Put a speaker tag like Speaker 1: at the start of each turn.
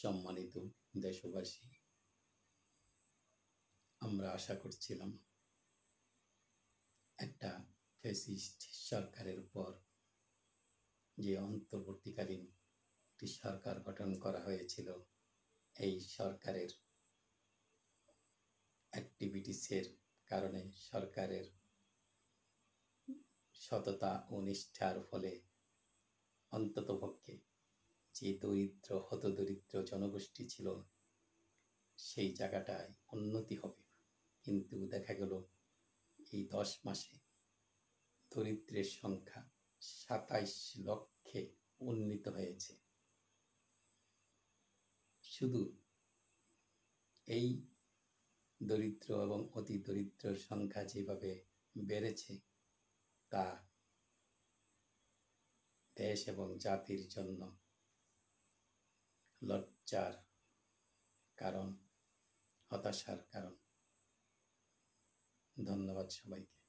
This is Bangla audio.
Speaker 1: সম্মানিত দেশবাসী, আমরা আশা করছিলাম একটা ফ্যাসিস্ট সরকারের পর যে অন্তর্বর্তীকালীন একটি সরকার গঠন করা হয়েছিল, এই সরকারের অ্যাক্টিভিটিসের কারণে, সরকারের সততা ও নিষ্ঠার ফলে অন্ততপক্ষে যে দরিদ্র হতদরিদ্র জনগোষ্ঠী ছিল সেই জায়গাটায় উন্নতি হবে। কিন্তু দেখা গেল এই 10 মাসে দরিদ্রের সংখ্যা 27 লক্ষে উন্নীত হয়েছে। শুধু এই দরিদ্র এবং অতি দরিদ্রের সংখ্যা যেভাবে বেড়েছে তা দেশ এবং জাতির জন্য লজ্জার কারণ, হতাশার কারণ। ধন্যবাদ সবাইকে।